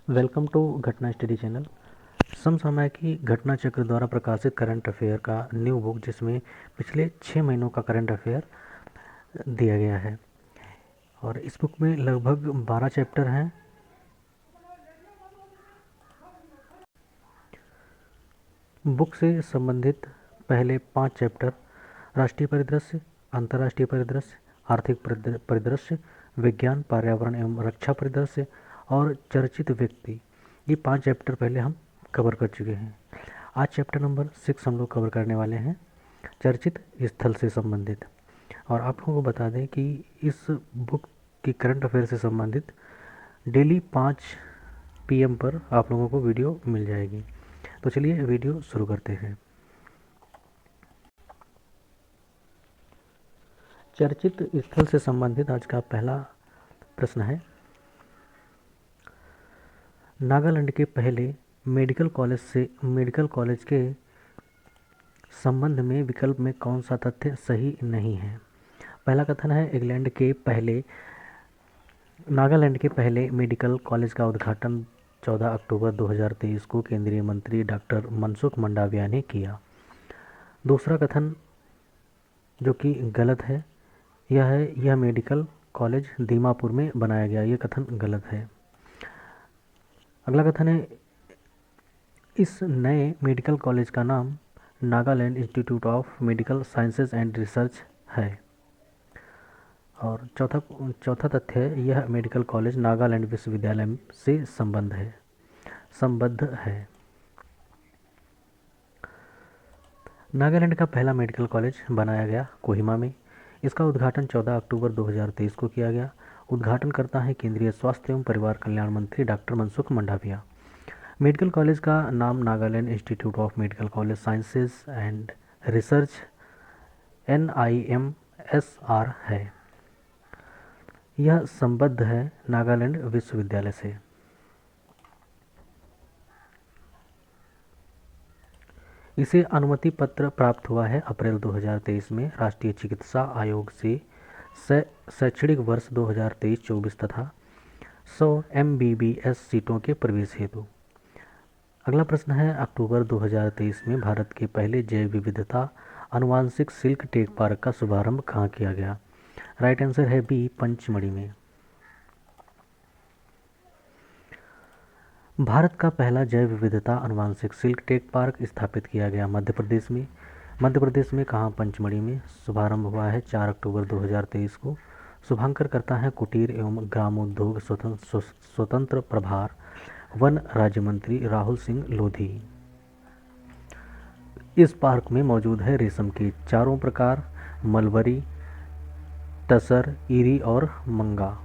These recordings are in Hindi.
वेलकम टू घटना स्टडी चैनल। समसामयिक की घटना चक्र द्वारा प्रकाशित करंट अफेयर का न्यू बुक, जिसमें पिछले 6 महीनों का करंट अफेयर दिया गया है। और इस बुक में लगभग 12 चैप्टर हैं। बुक से संबंधित पहले 5 चैप्टर राष्ट्रीय परिदृश्य, अंतर्राष्ट्रीय परिदृश्य, आर्थिक परिदृश्य, विज्ञान, पर्यावरण एवं रक्षा परिदृश्य और चर्चित व्यक्ति, ये 5 चैप्टर पहले हम कवर कर चुके हैं। आज चैप्टर नंबर 6 हम लोग कवर करने वाले हैं, चर्चित स्थल से संबंधित। और आप लोगों को बता दें कि इस बुक की करंट अफेयर से संबंधित डेली 5 PM पर आप लोगों को वीडियो मिल जाएगी। तो चलिए वीडियो शुरू करते हैं। चर्चित स्थल से संबंधित आज का पहला प्रश्न है, नागालैंड के पहले मेडिकल कॉलेज के संबंध में विकल्प में कौन सा तथ्य सही नहीं है। पहला कथन है, नागालैंड के पहले मेडिकल कॉलेज का उद्घाटन 14 अक्टूबर 2023 को केंद्रीय मंत्री डॉक्टर मनसुख मंडाविया ने किया। दूसरा कथन जो कि गलत है, यह मेडिकल कॉलेज दीमापुर में बनाया गया, ये कथन गलत है। अगला कथन है, इस नए मेडिकल कॉलेज का नाम Nagaland institute of medical sciences and research है। और चौथा तथ्य है, यह मेडिकल कॉलेज नागालैंड विश्वविद्यालय से संबद्ध है। नागालैंड का पहला मेडिकल कॉलेज बनाया गया कोहिमा में। इसका उद्घाटन 14 अक्टूबर 2023 को किया गया। उद्घाटन करता है केंद्रीय स्वास्थ्य एवं परिवार कल्याण मंत्री doctor Mansukh Mandaviya. Medical college का नाम Nagaland institute of medical college sciences and research NIMSR है। यह संबद्ध है नागालैंड विश्वविद्यालय से। इसे अनुमति पत्र प्राप्त हुआ है अप्रैल 2023 में राष्ट्रीय चिकित्सा आयोग से शैक्षणिक वर्ष 2023-24 तथा 100 MBBS सीटों के प्रवेश हेतु। अगला प्रश्न है, अक्टूबर 2023 में भारत के पहले जैव विविधता आनुवांशिक सिल्क टेक पार्क का शुभारंभ कहाँ किया गया। राइट आंसर है बी, पंचमढ़ी में। भारत का पहला जैव विविधता आनुवांशिक सिल्क टेक पार्क स्थापित किया गया मध्य प्रदेश में। मध्य प्रदेश में कहाँ, पंचमढ़ी में। शुभारंभ हुआ है 4 अक्टूबर 2023 को। शुभांकर करता है कुटीर एवं ग्रामोद्योग स्वतंत्र प्रभार वन राज्य मंत्री राहुल सिंह लोधी। इस पार्क में मौजूद है रेशम के चारों प्रकार, मलबरी, टसर, इरी और मूंगा।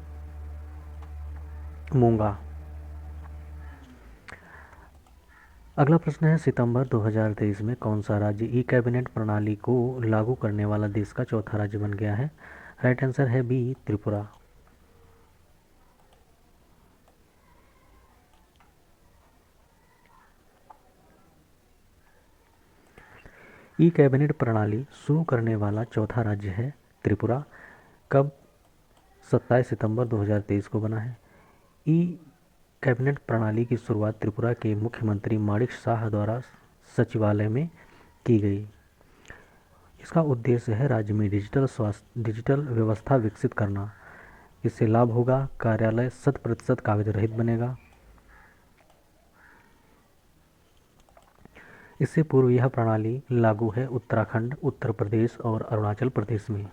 अगला प्रश्न है, सितंबर 2023 में कौन सा राज्य ई कैबिनेट प्रणाली को लागू करने वाला देश का चौथा राज्य बन गया है। राइट आंसर है बी, त्रिपुरा। ई कैबिनेट प्रणाली शुरू करने वाला चौथा राज्य है त्रिपुरा। कब, 27 सितंबर 2023 को बना है। ई कैबिनेट प्रणाली की शुरुआत त्रिपुरा के मुख्यमंत्री माणिक शाह द्वारा सचिवालय में की गई। इसका उद्देश्य है राज्य में डिजिटल व्यवस्था विकसित करना। इससे लाभ होगा, कार्यालय 100% कागज रहित बनेगा। इससे पूर्व यह प्रणाली लागू है उत्तराखंड, उत्तर प्रदेश और अरुणाचल प्रदेश में।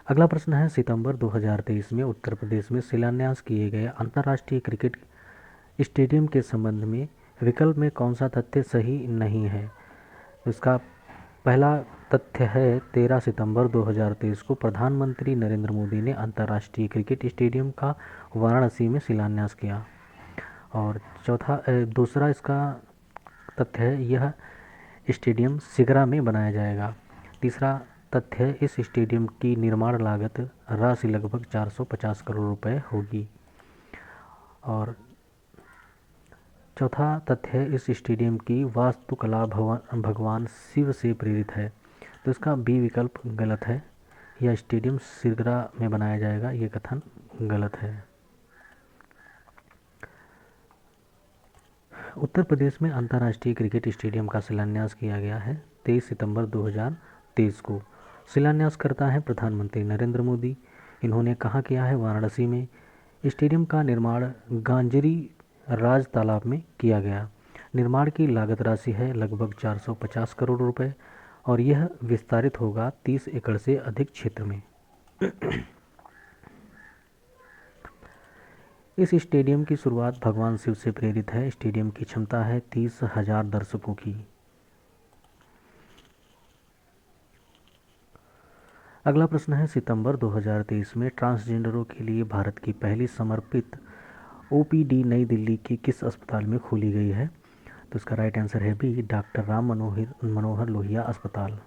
अगला प्रश्न है, सितंबर 2023 में उत्तर प्रदेश में शिलान्यास किए गए अंतर्राष्ट्रीय क्रिकेट स्टेडियम के संबंध में विकल्प में कौन सा तथ्य सही नहीं है। इसका पहला तथ्य है, 13 सितंबर 2023 को प्रधानमंत्री नरेंद्र मोदी ने अंतर्राष्ट्रीय क्रिकेट स्टेडियम का वाराणसी में शिलान्यास किया। और दूसरा इसका तथ्य है, यह स्टेडियम सिगरा में बनाया जाएगा। तीसरा तथ्य है, इस स्टेडियम की निर्माण लागत राशि लगभग 450 करोड़ रुपए होगी। और चौथा तथ्य है, इस स्टेडियम की वास्तुकला भगवान शिव से प्रेरित है। तो इसका बी विकल्प गलत है, यह स्टेडियम सिगरा में बनाया जाएगा, ये कथन गलत है। उत्तर प्रदेश में अंतर्राष्ट्रीय क्रिकेट स्टेडियम का शिलान्यास किया गया है 23 सितंबर 2023 को। शिलान्यास करता है प्रधानमंत्री नरेंद्र मोदी। इन्होंने कहाँ किया है? वाराणसी में। स्टेडियम का निर्माण गांजरी राज तालाब में किया गया। निर्माण की लागत राशि है लगभग 450 करोड़ रुपए और यह विस्तारित होगा 30 एकड़ से अधिक क्षेत्र में। इस स्टेडियम की शुरुआत भगवान शिव से प्रेरित है। स्टेडियम की क्षमता है 30,000 दर्शकों की। अगला प्रश्न है, सितंबर 2023 में ट्रांसजेंडरों के लिए भारत की पहली समर्पित ओपीडी नई दिल्ली के किस अस्पताल में खोली गई है? तो इसका राइट आंसर है बी, डॉक्टर राम मनोहर लोहिया अस्पताल।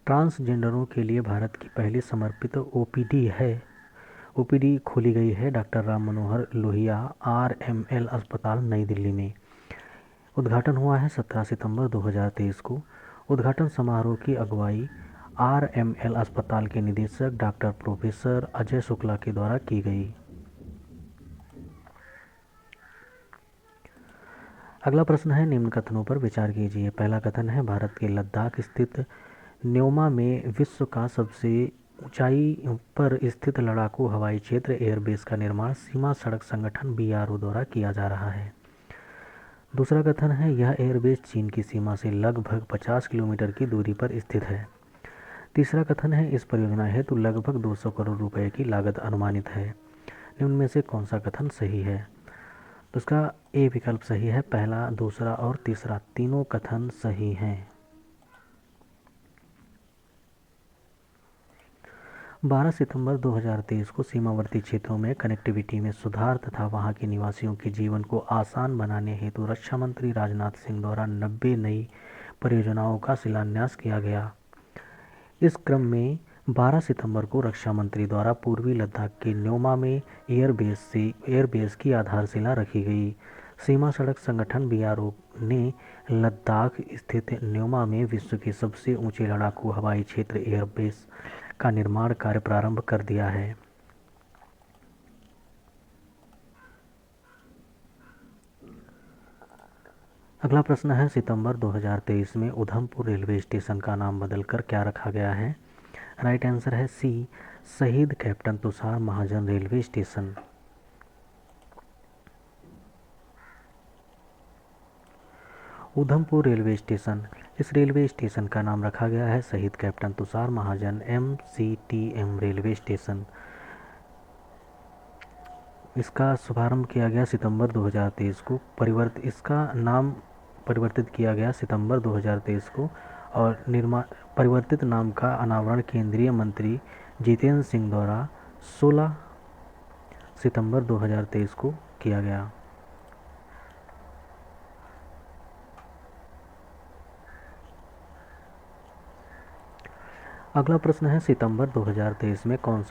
ट्रांसजेंडरों के लिए भारत की पहली समर्पित ओपीडी खोली गई है डॉक्टर राम मनोहर लोहिया आरएमएल अस्पताल नई दिल्ली में। उद्घाटन हुआ है 17 सितंबर 2023 को। उद्घाटन समारोह की अगुवाई आरएमएल अस्पताल के निदेशक डॉक्टर प्रोफेसर अजय शुक्ला के द्वारा की गई। अगला प्रश्न है, निम्न कथनों पर विचार कीजिए। पहला कथन है, भारत के लद्दाख स्थित न्योमा में विश्व का सबसे ऊंचाई पर स्थित लड़ाकू हवाई क्षेत्र एयरबेस का निर्माण सीमा सड़क संगठन बीआरओ द्वारा किया जा रहा है। दूसरा कथन है, यह एयरबेस चीन की सीमा से लगभग 50 किलोमीटर की दूरी पर स्थित है। तीसरा कथन है, इस परियोजना हेतु लगभग 200 करोड़ रुपए की लागत अनुमानित है। निम्न में से कौन सा कथन सही है? तो इसका ए विकल्प सही है। पहला, दूसरा और तीसरा तीनों कथन सही हैं। 12 सितंबर 2023 को सीमावर्ती क्षेत्रों में कनेक्टिविटी में सुधार तथा वहां के निवासियों के जीवन को आसान बनाने हेतु रक्षा मंत्री राजनाथ सिंह द्वारा 90 नई परियोजनाओं का शिलान्यास किया गया। इस क्रम में 12 सितंबर को रक्षा मंत्री द्वारा पूर्वी लद्दाख के न्योमा में एयरबेस की आधारशिला रखी गई। सीमा सड़क संगठन बीआरओ ने लद्दाख स्थित न्योमा में विश्व के सबसे ऊंचे लड़ाकू हवाई क्षेत्र एयरबेस का निर्माण कार्य प्रारंभ कर दिया है। अगला प्रश्न है, सितंबर 2023 में उधमपुर रेलवे स्टेशन का नाम बदलकर क्या रखा गया है? राइट आंसर है सी, शहीद captain Tushar Mahajan railway station. Udhampur railway station, इस रेलवे स्टेशन का नाम रखा गया है शहीद captain Tushar Mahajan MCTM railway station. इसका शुभारंभ किया गया सितंबर 2023 को। इसका नाम परिवर्तित किया गया सितंबर 2023 को और परिवर्तित नाम का अनावरण केंद्रीय मंत्री जितेंद्र सिंह द्वारा 16 सितंबर 2023 को किया गया। अगला प्रश्न है, सितंबर 2023 में कौन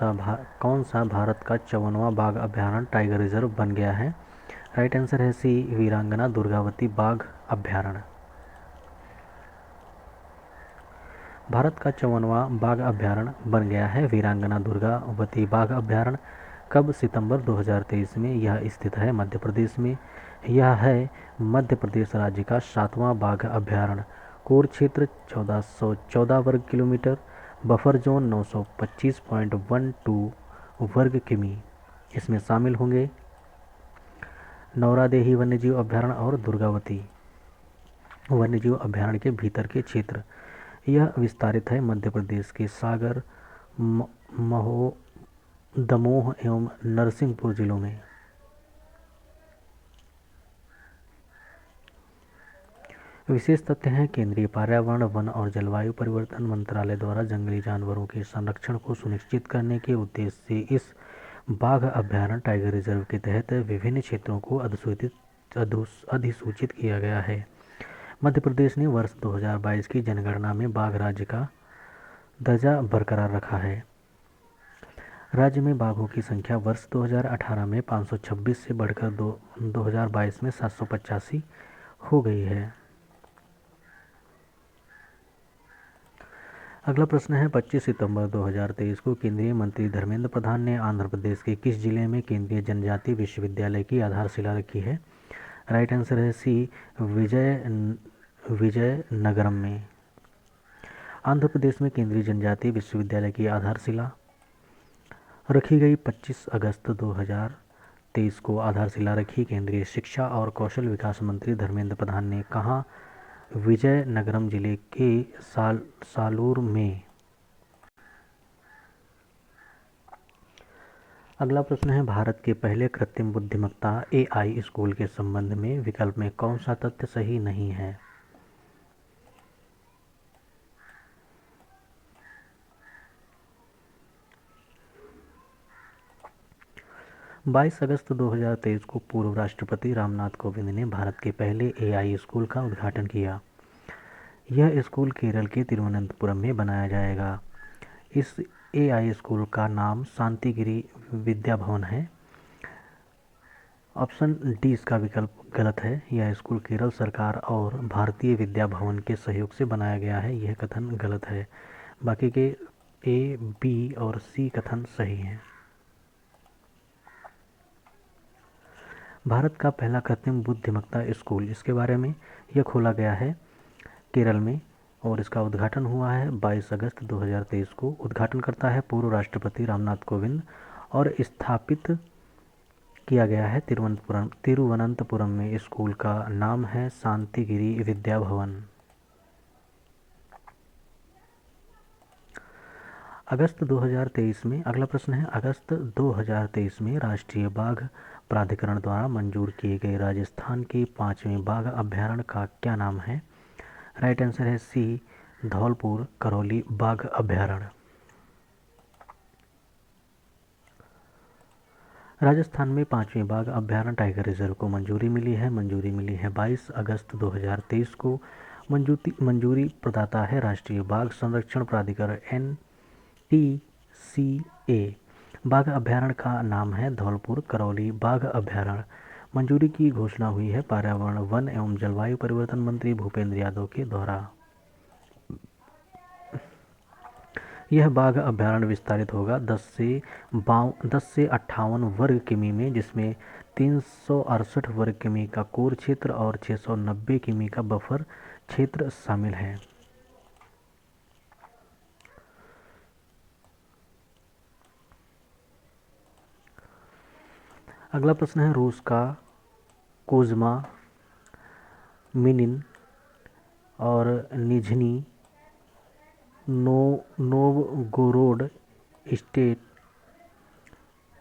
सा भारत का 54वां बाघ अभ्यारण्य टाइगर रिजर्व बन गया है? राइट आंसर है सी, वीरांगना दुर्गावती बाघ अभ्यारण्य। भारत का 54वां बाघ अभ्यारण्य बन गया है वीरांगना दुर्गावती बाघ अभ्यारण्य। कब? सितंबर 2023 में। यह स्थित है मध्य प्रदेश में। यह है मध्य प्रदेश राज्य का 7वां बाघ अभ्यारण्य। कोर क्षेत्र 1414 वर्ग किलोमीटर, बफर जोन 925.12 वर्ग किमी। इसमें शामिल होंगे नौरादेही वन्यजीव अभ्यारण्य और दुर्गावती वन्यजीव अभ्यारण्य के भीतर के क्षेत्र। यह विस्तारित है मध्य प्रदेश के सागर, दमोह एवं नरसिंहपुर जिलों में। विशेष तथ्य हैं, केंद्रीय पर्यावरण, वन और जलवायु परिवर्तन मंत्रालय द्वारा जंगली जानवरों के संरक्षण को सुनिश्चित करने के उद्देश्य से इस बाघ अभ्यारण्य टाइगर रिजर्व के तहत विभिन्न क्षेत्रों को अधिसूचित किया गया है। मध्य प्रदेश ने वर्ष 2022 की जनगणना में बाघ राज्य का दर्जा बरकरार रखा है। राज्य में बाघों की संख्या वर्ष 2018 में 526 से बढ़कर 2022 में 785 हो गई है। अगला प्रश्न है 25 सितंबर 2023 को केंद्रीय मंत्री धर्मेंद्र प्रधान ने आंध्र प्रदेश के किस जिले में केंद्रीय जनजातीय विश्वविद्यालय की आधारशिला रखी है? राइट आंसर है सी, विजयनगरम में। आंध्र प्रदेश में केंद्रीय जनजातीय विश्वविद्यालय की आधारशिला रखी गई 25 अगस्त 2023 को। आधारशिला रखी केंद्रीय शिक्षा और कौशल विकास मंत्री धर्मेंद्र प्रधान ने कहाँ? विजयनगरम जिले के सालूर में। अगला प्रश्न है भारत के पहले कृत्रिम बुद्धिमत्ता AI स्कूल के संबंध में विकल्प में कौन सा तथ्य सही नहीं है? 22 अगस्त 2023 को पूर्व राष्ट्रपति रामनाथ कोविंद ने भारत के पहले AI स्कूल का उद्घाटन किया। यह स्कूल केरल के तिरुवनंतपुरम में बनाया जाएगा। इस AI स्कूल का नाम शांतिगिरी विद्या भवन है। ऑप्शन डी इसका विकल्प गलत है। यह स्कूल केरल सरकार और भारतीय विद्या भवन के सहयोग से बनाया गया है। यह कथन गलत है। बाकी के ए, बी और सी कथन सही हैं। भारत का पहला कृत्रिम बुद्धिमत्ता स्कूल, इसके बारे में, यह खोला गया है केरल में और इसका उद्घाटन हुआ है 22 अगस्त 2023 को। उद्घाटन करता है पूर्व राष्ट्रपति रामनाथ कोविंद और स्थापित किया गया है तिरुवनंतपुरम में। स्कूल का नाम है शांतिगिरी विद्या भवन। अगस्त 2023 में, अगला प्रश्न है, अगस्त 2023 में राष्ट्रीय बाघ प्राधिकरण द्वारा मंजूर किए गए राजस्थान के 5वें बाघ अभ्यारण्य का क्या नाम है? राइट आंसर है सी, धौलपुर करौली बाघ अभ्यारण्य। राजस्थान में 5वें बाघ अभ्यारण्य टाइगर रिजर्व को मंजूरी मिली है। मंजूरी मिली है 22 अगस्त 2023 को। मंजूरी प्रदाता है राष्ट्रीय बाघ संरक्षण प्राधिकरण NTCA। बाघ अभ्यारण्य का नाम है धौलपुर करौली बाघ अभ्यारण्य। मंजूरी की घोषणा हुई है पर्यावरण, वन एवं जलवायु परिवर्तन मंत्री भूपेंद्र यादव के द्वारा। यह बाघ अभ्यारण्य विस्तारित होगा 10 से 58 वर्ग किमी में, जिसमें 368 वर्ग किमी का कोर क्षेत्र और 690 किमी का बफर क्षेत्र शामिल है। अगला प्रश्न है रूस का कोज़्मा, मिनिन और निझनी नोवगोरोड स्टेट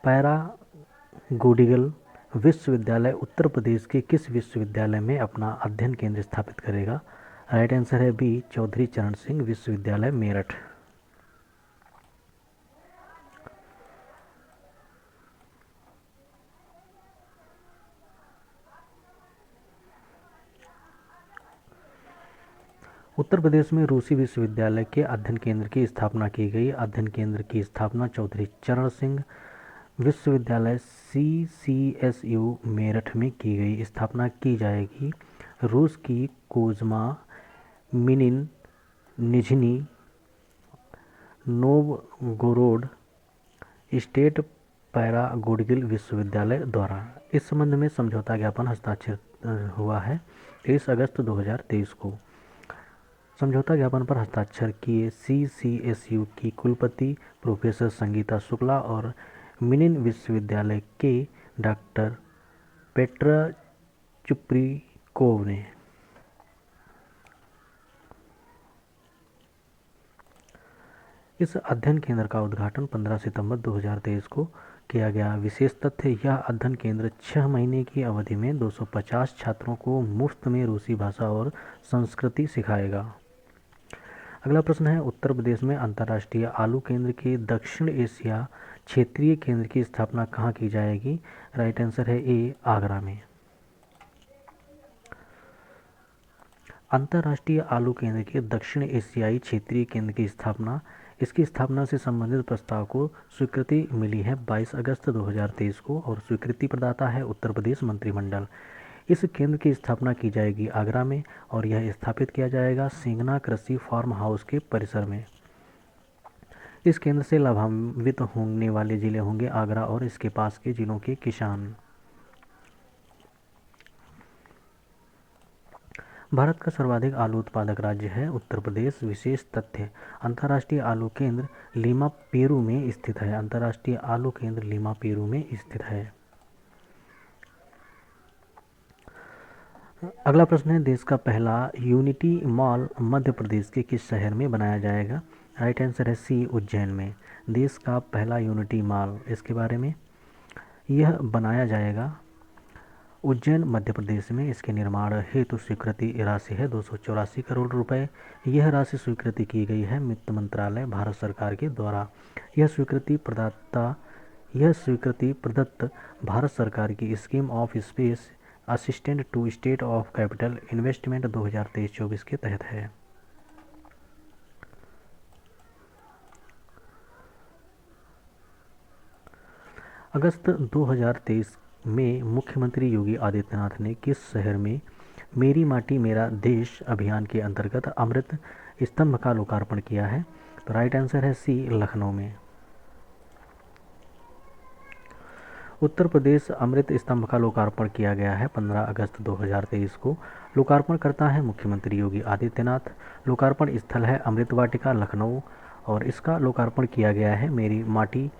पैरागोडिगल विश्वविद्यालय उत्तर प्रदेश के किस विश्वविद्यालय में अपना अध्ययन केंद्र स्थापित करेगा? राइट आंसर है बी, चौधरी चरण सिंह विश्वविद्यालय मेरठ। उत्तर प्रदेश में रूसी विश्वविद्यालय के अध्ययन केंद्र की स्थापना की गई। अध्ययन केंद्र की स्थापना चौधरी चरण सिंह विश्वविद्यालय CCSU मेरठ में की गई। स्थापना की जाएगी रूस की कोज़्मा, मिनिन, निझनी नोवगोरोड स्टेट पैरागोडिगल विश्वविद्यालय द्वारा। इस संबंध में समझौता ज्ञापन हस्ताक्षर हुआ है 23 अगस्त 2023 को। समझौता ज्ञापन पर हस्ताक्षर किए CCSU की कुलपति प्रोफेसर संगीता शुक्ला और मिनिन विश्वविद्यालय के डॉक्टर पेट्रा चुप्रिकोव ने। इस अध्ययन केंद्र का उद्घाटन 15 सितंबर 2023 को किया गया। विशेष तथ्य, यह अध्ययन केंद्र 6 महीने की अवधि में 250 छात्रों को मुफ्त में रूसी भाषा और संस्कृति सिखाएगा। अगला प्रश्न है उत्तर प्रदेश में अंतर्राष्ट्रीय आलू केंद्र के दक्षिण एशिया क्षेत्रीय केंद्र की स्थापना कहाँ की जाएगी? राइट आंसर है ए, आगरा में। अंतर्राष्ट्रीय आलू केंद्र के दक्षिण एशियाई क्षेत्रीय केंद्र की स्थापना, इसकी स्थापना से संबंधित प्रस्ताव को स्वीकृति मिली है 22 अगस्त 2023 को और स्वीकृति प्रदाता है उत्तर प्रदेश मंत्रिमंडल। इस केंद्र की स्थापना की जाएगी आगरा में और यह स्थापित किया जाएगा सिंगना कृषि फार्म हाउस के परिसर में। इस केंद्र से लाभान्वित होने वाले जिले होंगे आगरा और इसके पास के जिलों के किसान। भारत का सर्वाधिक आलू उत्पादक राज्य है उत्तर प्रदेश। विशेष तथ्य: अंतर्राष्ट्रीय आलू केंद्र लीमा पेरू में स्थित है। अंतर्राष्ट्रीय आलू केंद्र लीमा पेरू में स्थित है। अगला प्रश्न है, देश का पहला यूनिटी मॉल मध्य प्रदेश के किस शहर में बनाया जाएगा? राइट आंसर है सी, उज्जैन में। देश का पहला यूनिटी मॉल, इसके बारे में, यह बनाया जाएगा उज्जैन मध्य प्रदेश में। इसके निर्माण हेतु स्वीकृति राशि है 284 करोड़ रुपए। यह राशि स्वीकृति की गई है वित्त मंत्रालय भारत सरकार के द्वारा। यह स्वीकृति प्रदत्त भारत सरकार की scheme of space assistant to state of capital investment 2023-24 के तहत है। अगस्त 2023 में मुख्यमंत्री योगी आदित्यनाथ ने किस शहर में मेरी माटी मेरा देश अभियान के अंतर्गत अमृत स्तंभ का लोकार्पण किया है? तो राइट आंसर है सी, लखनऊ में। उत्तर प्रदेश अमृत स्तंभ का लोकार्पण किया गया है 15 अगस्त 2023 को। लोकार्पण करता है मुख्यमंत्री योगी आदित्यनाथ। लोकार्पण स्थल है अमृत वाटिका, लखनऊ, और इसका लोकार्पण किया गया है मेरी माटी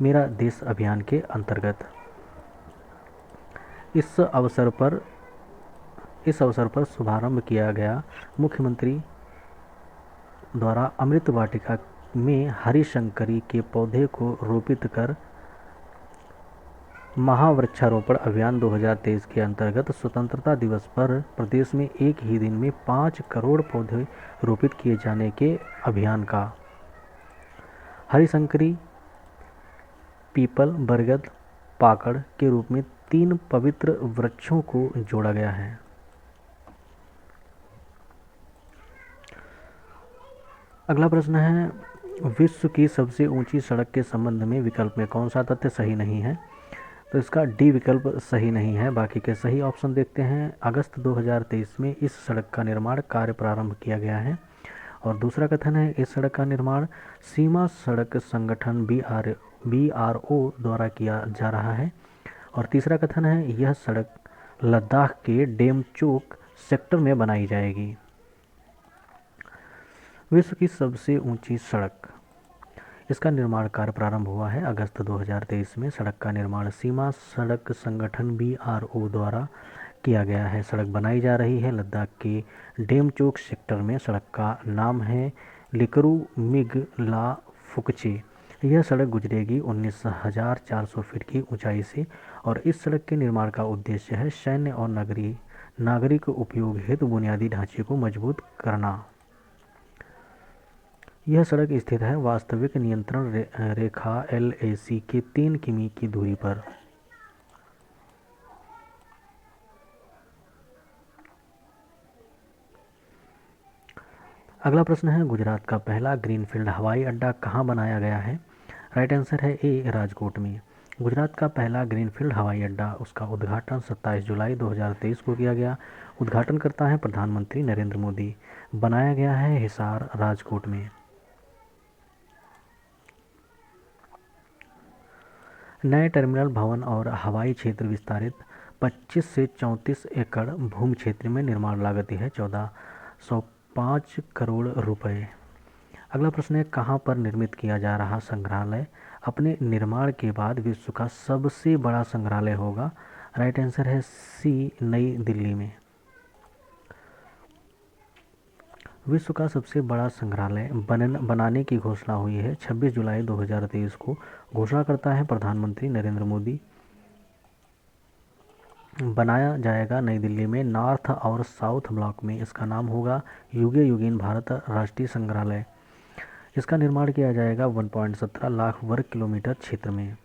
मेरा देश अभियान के अंतर्गत। इस अवसर पर शुभारंभ किया गया मुख्यमंत्री द्वारा अमृत वाटिका में हरी शंकरी के पौधे को रोपित कर महावृक्षारोपण अभियान 2023 के अंतर्गत स्वतंत्रता दिवस पर प्रदेश में एक ही दिन में 5 करोड़ पौधे रोपित किए जाने के अभियान का हरी शंकरी, पीपल, बरगद, पाकड़ के रूप में 3 पवित्र वृक्षों को जोड़ा गया है। अगला प्रश्न है, विश्व की सबसे ऊंची सड़क के संबंध में विकल्प में कौन सा तथ्य सही नहीं है? तो इसका डी विकल्प सही नहीं है। बाकी के सही ऑप्शन देखते हैं। अगस्त 2023 में इस सड़क का निर्माण कार्य प्रारंभ किया गया है। और दूसरा कथन है, इस सड़क का निर्माण सीमा सड़क संगठन BRO द्वारा किया जा रहा है। और तीसरा कथन है, यह सड़क लद्दाख के डेमचोक सेक्टर में बनाई जाएगी। विश्व की सबसे ऊंची सड़क, इसका निर्माण कार्य प्रारंभ हुआ है अगस्त 2023 में। सड़क का निर्माण सीमा सड़क संगठन BRO द्वारा किया गया है। सड़क बनाई जा रही है लद्दाख के डेमचोक सेक्टर में। सड़क का नाम है लिकरुमिगला फुकचे। यह सड़क गुजरेगी 19,400 फीट की ऊंचाई से। और इस सड़क के निर्माण का उद्देश्य है सैन्य और नागरिक उपयोग हेतु बुनियादी ढांचे को मजबूत करना। यह सड़क स्थित है वास्तविक नियंत्रण रेखा LAC के 3 किमी की दूरी पर। अगला प्रश्न है, गुजरात का पहला ग्रीनफील्ड हवाई अड्डा कहाँ बनाया गया है? राइट आंसर है ए, राजकोट में। गुजरात का पहला ग्रीनफील्ड हवाई अड्डा, उसका उद्घाटन 27 जुलाई 2023 को किया गया। उद्घाटन करता है प्रधानमंत्री नरेंद्र मोदी। बनाया गया है हिसार, राजकोट में। नए टर्मिनल भवन और हवाई क्षेत्र विस्तारित 25 से 34 एकड़ भूमि क्षेत्र में निर्माण लागत है 1405 करोड़ रुपए। अगला प्रश्न है, कहाँ पर निर्मित किया जा रहा संग्रहालय अपने निर्माण के बाद विश्व का सबसे बड़ा संग्रहालय होगा? राइट आंसर है सी, नई दिल्ली में। विश्व का सबसे बड़ा संग्रहालय बनाने की घोषणा हुई है 26 जुलाई 2023 को। घोषणा करता है प्रधानमंत्री नरेंद्र मोदी। बनाया जाएगा नई दिल्ली में नॉर्थ और साउथ ब्लॉक में। इसका नाम होगा युगे युगीन भारत राष्ट्रीय संग्रहालय। इसका निर्माण किया जाएगा 1.17 लाख वर्ग किलोमीटर क्षेत्र में।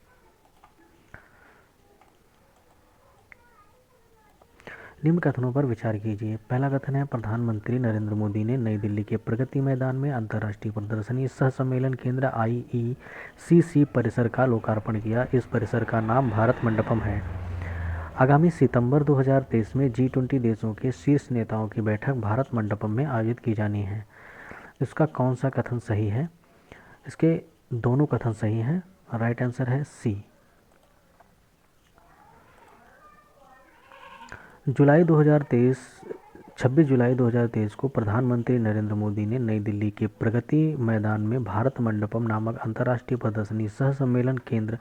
निम्न कथनों पर विचार कीजिए। पहला कथन है, प्रधानमंत्री नरेंद्र मोदी ने नई दिल्ली के प्रगति मैदान में अंतर्राष्ट्रीय प्रदर्शनी सह सम्मेलन केंद्र IECC परिसर का लोकार्पण किया। इस परिसर का नाम भारत मंडपम है। आगामी सितंबर 2023 में G20 देशों के शीर्ष नेताओं की बैठक भारत मंडपम में आयोजित की जानी है। इसका कौन सा कथन सही है? इसके दोनों कथन सही हैं। राइट आंसर है सी। जुलाई 2023 26 जुलाई 2023 को प्रधानमंत्री नरेंद्र मोदी ने नई दिल्ली के प्रगति मैदान में भारत मंडपम नामक अंतर्राष्ट्रीय प्रदर्शनी सह सम्मेलन केंद्र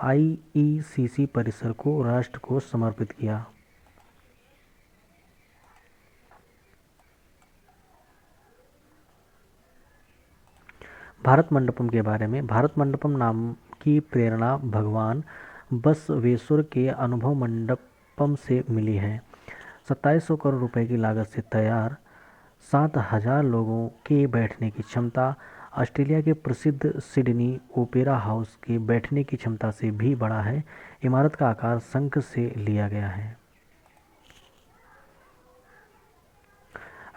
IECC परिसर को राष्ट्र को समर्पित किया। भारत मंडपम के बारे में, भारत मंडपम नाम की प्रेरणा भगवान बसवेश्वर के अनुभव मंडपम से मिली है। 2700 करोड़ रुपए की लागत से तैयार 7000 लोगों के बैठने की क्षमता ऑस्ट्रेलिया के प्रसिद्ध सिडनी ओपेरा हाउस के बैठने की क्षमता से भी बड़ा है। इमारत का आकार शंख से लिया गया है।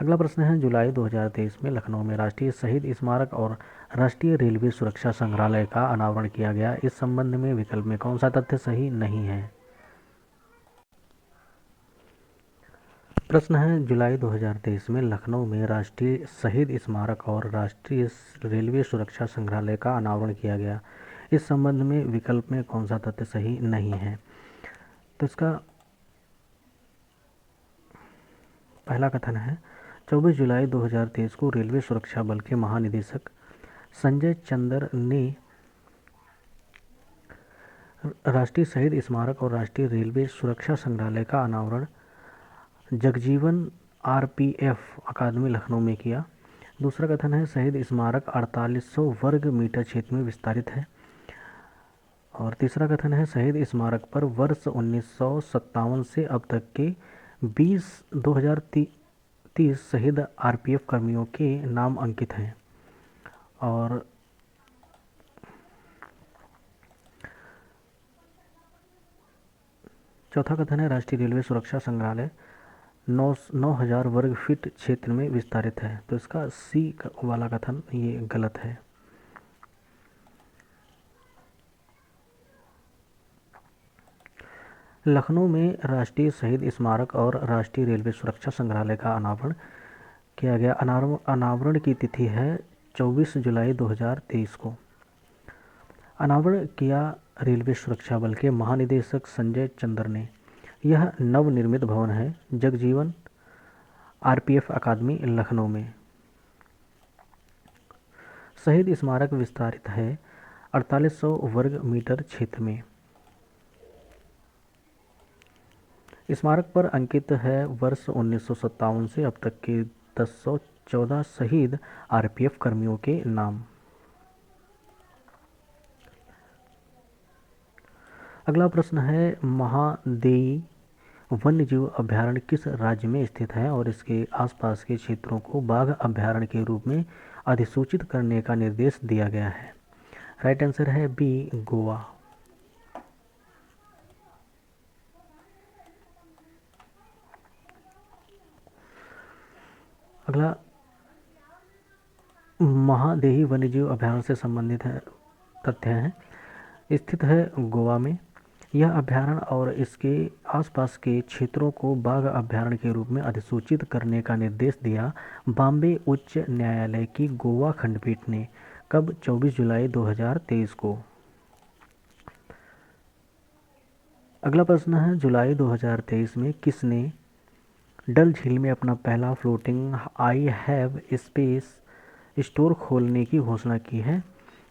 अगला प्रश्न है, जुलाई 2023 में लखनऊ में राष्ट्रीय शहीद स्मारक और राष्ट्रीय रेलवे सुरक्षा संग्रहालय का अनावरण किया गया। इस संबंध में विकल्प में कौन सा तथ्य सही नहीं है? प्रश्न है, जुलाई 2023 में लखनऊ में राष्ट्रीय शहीद स्मारक और राष्ट्रीय रेलवे सुरक्षा संग्रहालय का अनावरण किया गया। इस संबंध में विकल्प में कौन सा तथ्य सही नहीं है? तो इसका पहला कथन है, 24 जुलाई 2023 को रेलवे सुरक्षा बल के महानिदेशक संजय चंद्र ने राष्ट्रीय शहीद स्मारक और राष्ट्रीय रेलवे सुरक्षा संग्रहालय का अनावरण जगजीवन RPF अकादमी लखनऊ में किया। दूसरा कथन है, शहीद स्मारक 4800 वर्ग मीटर क्षेत्र में विस्तारित है। और तीसरा कथन है, शहीद स्मारक पर वर्ष 1957 से अब तक के 2030 शहीद RPF कर्मियों के नाम अंकित हैं। और चौथा कथन है, राष्ट्रीय रेलवे सुरक्षा संग्रहालय 9000 वर्ग फीट क्षेत्र में विस्तारित है। तो इसका सी वाला कथन ये गलत है। लखनऊ में राष्ट्रीय शहीद स्मारक और राष्ट्रीय रेलवे सुरक्षा संग्रहालय का अनावरण किया गया। अनावरण की तिथि है 24 जुलाई 2023 को। अनावरण किया रेलवे सुरक्षा बल के महानिदेशक संजय चंद्र ने। यह नवनिर्मित भवन है जगजीवन RPF अकादमी लखनऊ में। शहीद स्मारक विस्तारित है 4800 वर्ग मीटर क्षेत्र में। स्मारक पर अंकित है वर्ष 1957 से अब तक के 1014 शहीद RPF कर्मियों के नाम। अगला प्रश्न है, महादेई वन्यजीव अभयारण्य किस राज्य में स्थित है और इसके आसपास के क्षेत्रों को बाघ अभयारण्य के रूप में अधिसूचित करने का निर्देश दिया गया है? राइट आंसर है बी, गोवा। अगला महादेही वन्यजीव अभयारण्य से संबंधित है तथ्य हैं। स्थित है गोवा में। यह अभयारण्य और इसके आसपास के क्षेत्रों को बाघ अभयारण्य के रूप में अधिसूचित करने का निर्देश दिया बॉम्बे उच्च न्यायालय की गोवा खंडपीठ ने। कब? 24 जुलाई 2023 को। अगला प्रश्न है, जुलाई 2023 में किसने डल झील में अपना पहला floating I have space store खोलने की घोषणा की है?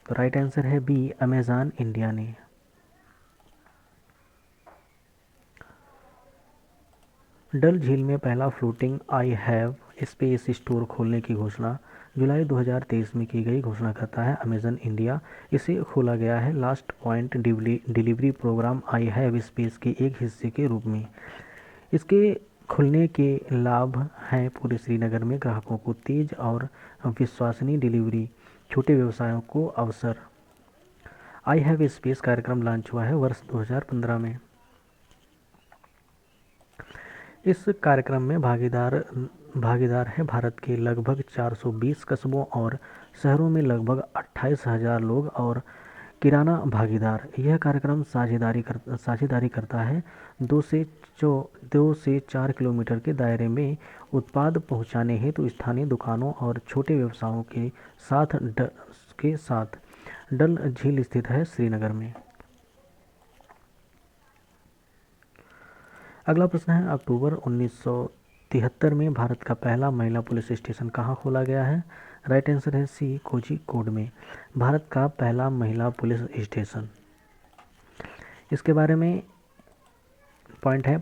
तो राइट आंसर है बी, अमेज़न इंडिया ने। डल झील में पहला floating I have space store खोलने की घोषणा जुलाई 2023 में की गई। घोषणा करता है अमेज़न इंडिया। इसे खोला गया है last point delivery programme I have space के एक हिस्से के रूप में। इसके खुलने के लाभ हैं पूरे श्रीनगर में ग्राहकों को तेज और विश्वसनीय डिलीवरी, छोटे व्यवसायों को अवसर। आई हैव स्पेस कार्यक्रम लॉन्च हुआ है वर्ष 2015 में। इस कार्यक्रम में भागीदार है भारत के लगभग 420 कस्बों और शहरों में लगभग 28,000 लोग और किराना भागीदार, यह कार्यक्रम साझेदारी करता है। 2 से 4 किलोमीटर के दायरे में उत्पाद पहुंचाने हेतु स्थानीय दुकानों और छोटे व्यवसायों के साथ डल झील स्थित है श्रीनगर में। अगला प्रश्न है, अक्टूबर 1973 में भारत का पहला महिला पुलिस स्टेशन कहाँ खोला गया है? राइट आंसर है सी, कोझिकोड में भारत का पहला महिला पुलिस स्टेशन। इसके बारे में पॉइंट है,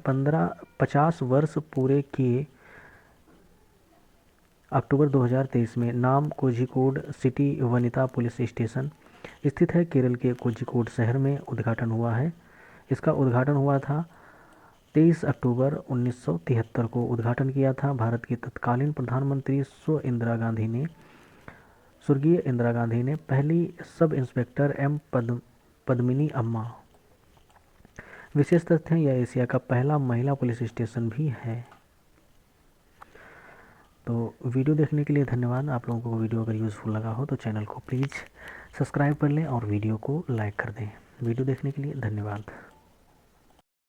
50 वर्ष पूरे किए अक्टूबर 2023 में नाम Kozhikode city Vanita police station स्थित है केरल के कोझिकोड शहर में उद्घाटन हुआ है। इसका उद्घाटन हुआ था 23 अक्टूबर 1973 को उद्घाटन किया था भारत की तत्कालीन प्रधानमंत्री स्वर्गीय इंदिरा गांधी ने। पहली सब इंस्पेक्टर एम पद्मिनी अम्मा। विशेष तथ्य, यह एशिया का पहला महिला पुलिस स्टेशन भी है। तो वीडियो देखने के लिए धन्यवाद। आप लोगों को वीडियो अगर यूज़फुल लगा हो तो चैनल को प्लीज़ सब्सक्राइब कर लें और वीडियो को लाइक कर दें। वीडियो देखने के लिए धन्यवाद।